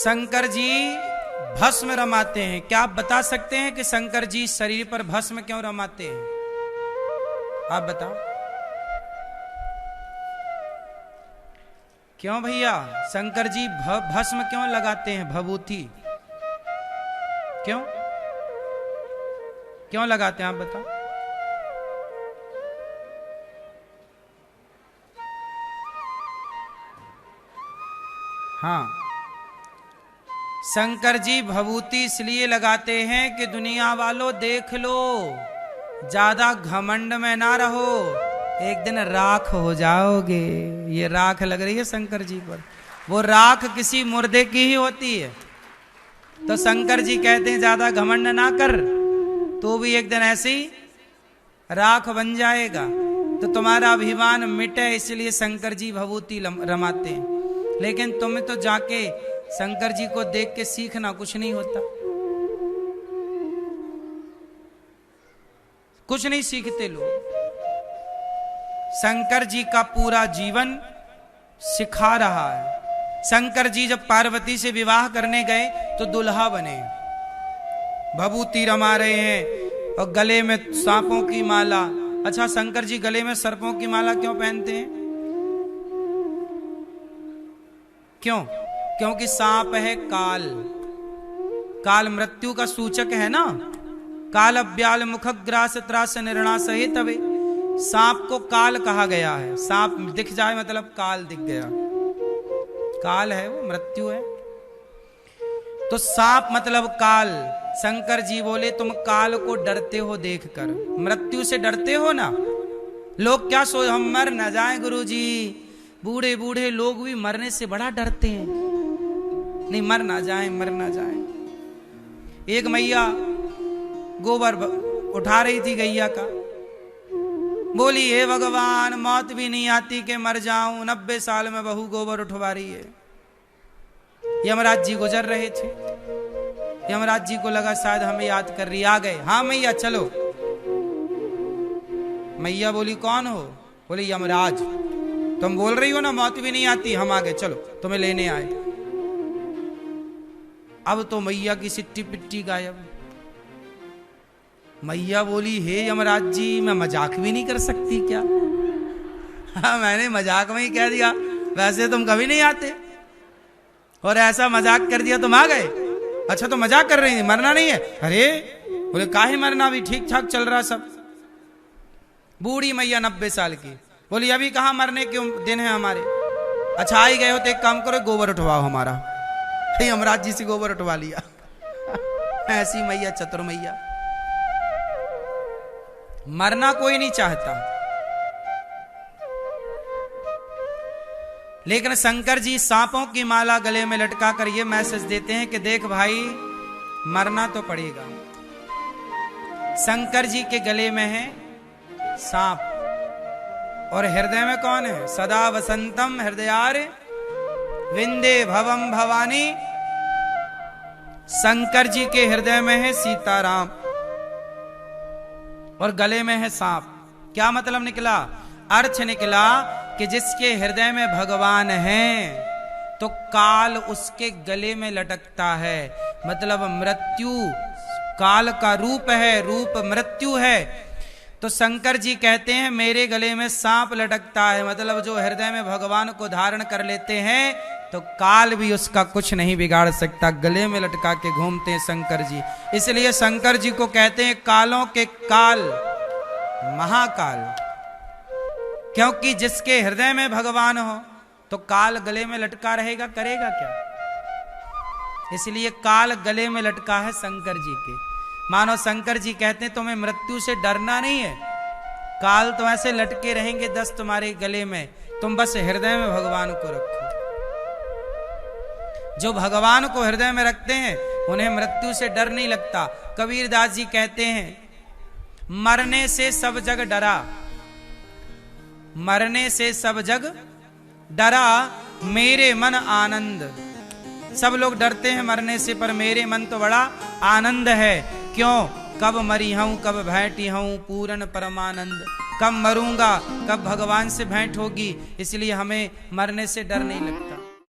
शंकर जी भस्म रमाते हैं। क्या आप बता सकते हैं कि शंकर जी शरीर पर भस्म क्यों रमाते हैं? आप बताओ क्यों भैया शंकर जी भस्म क्यों लगाते हैं? भभूति क्यों क्यों लगाते हैं आप बताओ। हाँ, शंकर जी भभूति इसलिए लगाते हैं कि दुनिया वालों देख लो, ज्यादा घमंड में ना रहो, एक दिन राख हो जाओगे। ये राख लग रही है शंकर जी पर, वो राख किसी मुर्दे की ही होती है। तो शंकर जी कहते हैं ज्यादा घमंड ना कर, तो भी एक दिन ऐसी राख बन जाएगा। तो तुम्हारा अभिमान मिटे, इसलिए शंकर जी भभूति रमाते हैं। लेकिन तुम्हें तो जाके शंकर जी को देख के सीखना, कुछ नहीं होता, कुछ नहीं सीखते लोग। शंकर जी का पूरा जीवन सिखा रहा है। शंकर जी जब पार्वती से विवाह करने गए तो दुल्हा बने, भभूति रमा रहे हैं और गले में सांपों की माला। अच्छा, शंकर जी गले में सर्पों की माला क्यों पहनते हैं? क्यों? क्योंकि सांप है काल, काल मृत्यु का सूचक है ना। काल अव्याल मुखग्रास त्रास निर्णास है तवे। सांप को काल कहा गया है। सांप दिख जाए मतलब काल दिख गया, काल है वो, मृत्यु है। तो सांप मतलब काल। शंकर जी बोले तुम काल को डरते हो देखकर, मृत्यु से डरते हो ना। लोग क्या सोच, हम मर न जाए गुरुजी, बूढ़े बूढ़े लोग भी मरने से बड़ा डरते हैं। नहीं, मर ना जाए, मर ना जाए। एक मैया गोबर उठा रही थी गैया का, बोली हे भगवान मौत भी नहीं आती कि मर जाऊं, 90 साल में बहू गोबर उठवा रही है। यमराज जी गुजर रहे थे, यमराज जी को लगा शायद हमें याद कर रही, आ गए। हाँ मैया चलो। मैया बोली कौन हो? बोली यमराज। तुम बोल रही हो ना मौत भी नहीं आती, हम आ गए, चलो तुम्हें लेने आए। अब तो मैया की सिट्टी पिट्टी गायब। मैया बोली हे यमराज जी, मैं मजाक भी नहीं कर सकती क्या? हाँ, मैंने मजाक में ही कह दिया, वैसे तुम कभी नहीं आते, और ऐसा मजाक कर दिया तुम आ गए। अच्छा तो मजाक कर रही थी, मरना नहीं है? अरे बोले काहे मरना, भी ठीक ठाक चल रहा सब। बूढ़ी मैया 90 साल की, बोली अभी कहाँ मरने के दिन है हमारे। अच्छा आई गए हो तो एक काम करो, गोबर उठवाओ हमारा। यमराज जी से गोबर उठवा लिया। ऐसी मैया चतुर मैया। मरना कोई नहीं चाहता, लेकिन शंकर जी सांपों की माला गले में लटका कर ये मैसेज देते हैं कि देख भाई मरना तो पड़ेगा। शंकर जी के गले में है सांप, और हृदय में कौन है? सदा वसंतम हृदयार विंदे भवम भवानी। शंकर जी के हृदय में है सीताराम और गले में है सांप। क्या मतलब निकला? अर्थ निकला कि जिसके हृदय में भगवान है तो काल उसके गले में लटकता है। मतलब मृत्यु काल का रूप है, रूप मृत्यु है। तो शंकर जी कहते हैं मेरे गले में सांप लटकता है, मतलब जो हृदय में भगवान को धारण कर लेते हैं तो काल भी उसका कुछ नहीं बिगाड़ सकता। गले में लटका के घूमते हैं शंकर जी, इसलिए शंकर जी को कहते हैं कालों के काल, महाकाल। क्योंकि जिसके हृदय में भगवान हो तो काल गले में लटका रहेगा, करेगा क्या? इसलिए काल गले में लटका है शंकर जी के। मानो शंकर जी कहते हैं तुम्हें मृत्यु से डरना नहीं है, काल तो ऐसे लटके रहेंगे 10 तुम्हारे गले में, तुम बस हृदय में भगवान को रखो। जो भगवान को हृदय में रखते हैं उन्हें मृत्यु से डर नहीं लगता। कबीरदास जी कहते हैं मरने से सब जग डरा, मरने से सब जग डरा, मेरे मन आनंद। सब लोग डरते हैं मरने से, पर मेरे मन तो बड़ा आनंद है। क्यों? कब मरी हूं, कब भेंटी हूं, पूर्ण परमानंद। कब मरूंगा, कब भगवान से भेंट होगी, इसलिए हमें मरने से डर नहीं लगता।